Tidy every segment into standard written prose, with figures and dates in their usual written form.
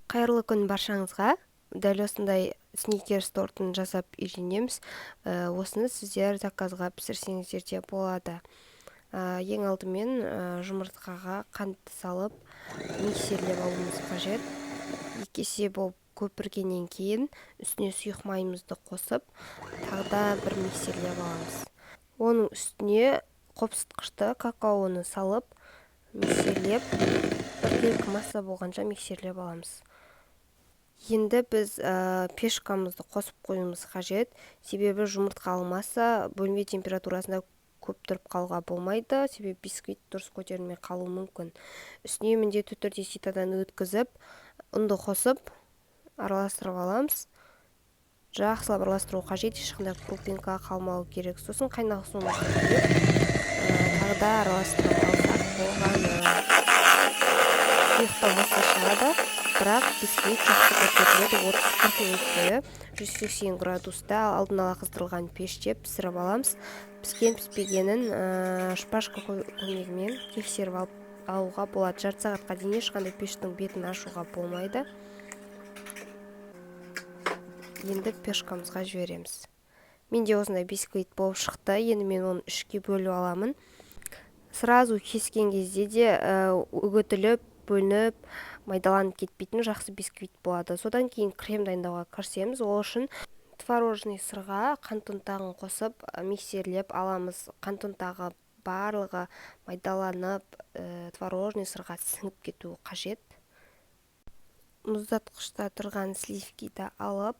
Қайырлы күн баршаңызға. Дәл осындай сникерс тортын жасап үйренеміз. Осыны сіздер заказға пісірсеңіздер де болады. Ең алдымен жұмыртқаға қантты салып миксерлеп алуымыз қажет. 2 кесе болып көпіргеннен кейін үстіне сұйық майымызды қосып, тағда бір миксерлеп аламыз. Оның үстіне қопсытқышты какаоны салып, миксерлеп, біркелкі масса болғанша миксерлеп аламыз. Енді біз пешкамызды қосып қоюымыз қажет. Себебі жұмыртқа алмаса, бөлме температурасында көп тұрып қалуға болмайды. Себебі бисквит дұрыс көтерілмей қалуы мүмкін. Үстіне міндетті түрде ситадан өткізіп, ұнды қосып, араластырып аламыз. Жақсылап араластыру қажет, ешқандай крупинка қалмауы керек. Сосын қайнақ суымызды құйып, тағда араластырып алсақ болғаны. Сұйықтау масса шығады, бірақ бисквит жақсы көтеріледі. 30-40 минут бойы 180 градуста алдын ала қыздырылған пеште пісіріп аламыз. Піскен-піспегенін шпажка көмегімен тексеріп алуға болады. Жарты сағатқа дейін ешқандай пештің бетін ашуға болмайды. Енді пешкамызға жібереміз. Менде осындай бисквит болып шықты. Енді мен оны 3-ке бөліп аламын. Сразу кескен кезде де үгітіліп, бөлініп, майдаланып кетпейтін жақсы бисквит болады. Содан кейін крем дайындауға кірісеміз. Ол үшін творожный сырға қант ұнтағын қосып, миксерлеп аламыз. Қант ұнтағы барлығы майдаланып, творожный сырға сіңіп кетуі қажет. Мұздатқышта тұрған сливкиді алып,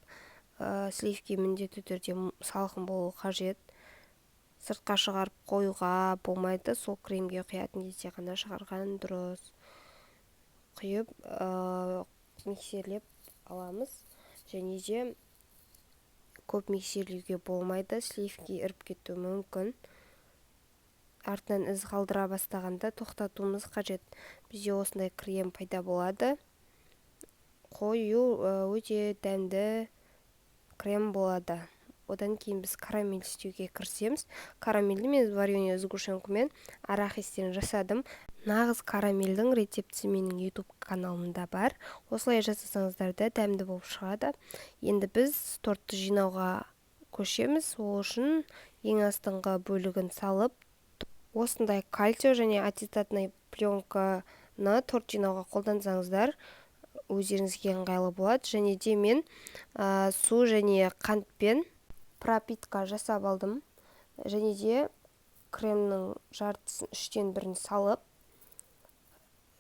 сливки міндетті түрде салқын болуы қажет. Сыртқа шығарып қоюға болмайды. Сол кремге құятын кезде ғана шығарған дұрыс. Құйып, миксерлеп аламыз. Және де көп миксерлеуге болмайды. Сливки іріп кетуі мүмкін. Артынан із қалдыра бастағанда тоқтатуымыз қажет. Бізде осындай крем пайда болады. Қою өте дәмді крем болады. Одан кейін біз карамель істеуге кірісеміз. Карамельді мен вареная сгущенкамен арахистен жасадым. Нағыз карамельдің рецепті менің YouTube каналымда бар. Осылай жасасаңыздар да дәмді болып шығады. Енді біз тортты жинауға көшеміз. Ол үшін ең астыңғы бөлігін салып, осындай кальцио және ацетатный пленканы торт жинауға қолдансаңыздар, өздеріңізге ыңғайлы болады. Және де мен су және қантпен пропитка жасап алдым. Және де кремнің жартысын 3-тен 1-ін салып,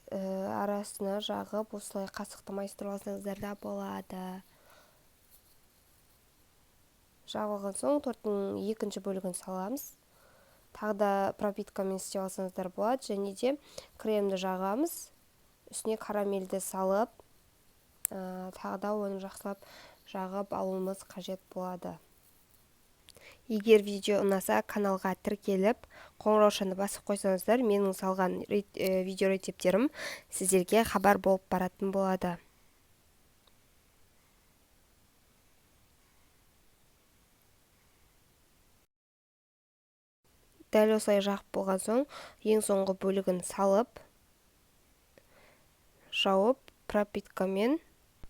арасына жағып, осылай қасықты майыстырып алсаңыздар да болады. Жағылған соң торттың 2-ші бөлігін саламыз. Тағда пропиткамен істеп алсаңыздар болады. Және де кремді жағамыз. Үстіне карамельді салып, тағда оны жақсылап жағып алуымыз қажет болады. Егер видео ұнаса, каналға тіркеліп, қоңыраушаны басып қойсаңыздар, менің салған видео рецептерім сіздерге хабар болып баратын болады. Дәл осылай жағып болған соң, ең соңғы бөлігін салып, жауып, пропиткамен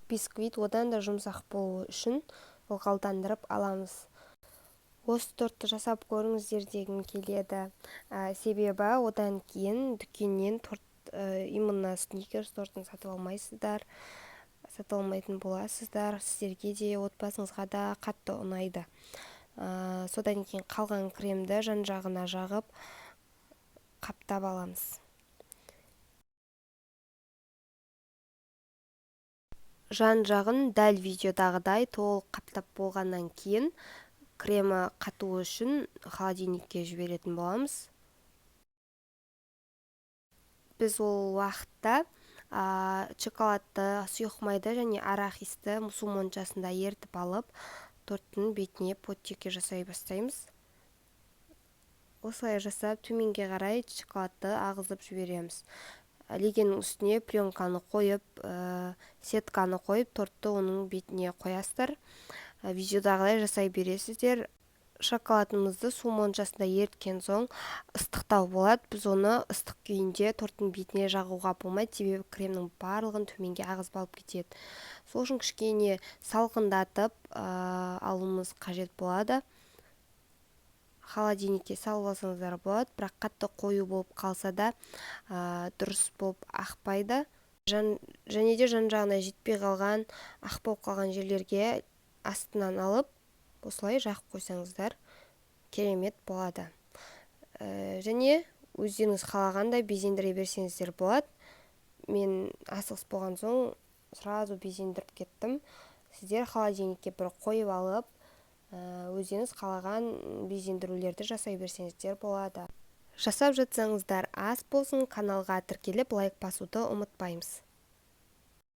бисквит одан да жұмсақ болуы үшін ылғалдандырып аламыз. Осы тортты жасап көріңіздер дегім келеді. Себебі одан кейін дүкеннен именно сникерс тортын сатып алмайсыздар, сатып алмайтын боласыздар. Сіздерге де отбасыңызға да қатты ұнайды. Содан кейін қалған кремді жан-жағына жағып, қаптап аламыз. Жан-жағын дәл видеодағыдай толық қаптап болғаннан кейін кремі қатуы үшін холодильникке жіберетін боламыз. Біз ол уақытта шоколадты, сұйық майды және арахисті су моншасында ертіп алып, торттың бетіне подтеке жасай бастаймыз. Осылай жасап, төменге қарай шоколадты ағызып жібереміз. Легеннің үстіне пленканы қойып, сетканы қойып, тортты оның бетіне қоясыздар. Видеодағылай жасай бересіздер. шоколадымызды су моншасында еріткен соң ыстықтау болады. Біз оны ыстық күйінде торттың бетіне жағуға болмайды, себебі кремнің барлығын төменге ағызып алып кетеді. Сол үшін кішкене салқындатып алуымыз қажет болады. Холодильникке салып алсаңыздар болады, бірақ қатты қою болып қалса да дұрыс болып ақпайды. Және де жан-жағына жетпей қалған, ақ болып қалған жерлерге астынан алып, осылай жағып қойсаңыздар керемет болады. Және өздеріңіз қалағандай безендіре берсеңіздер болады. Мен асығыс болған соң сразу безендіріп кеттім. Сіздер холодильникке бір қойып алып, өздеріңіз қалаған безендірулерді жасай берсеңіздер болады. Жасап жатсаңыздар ас болсын, каналға тіркеліп лайк басуды ұмытпаймыз.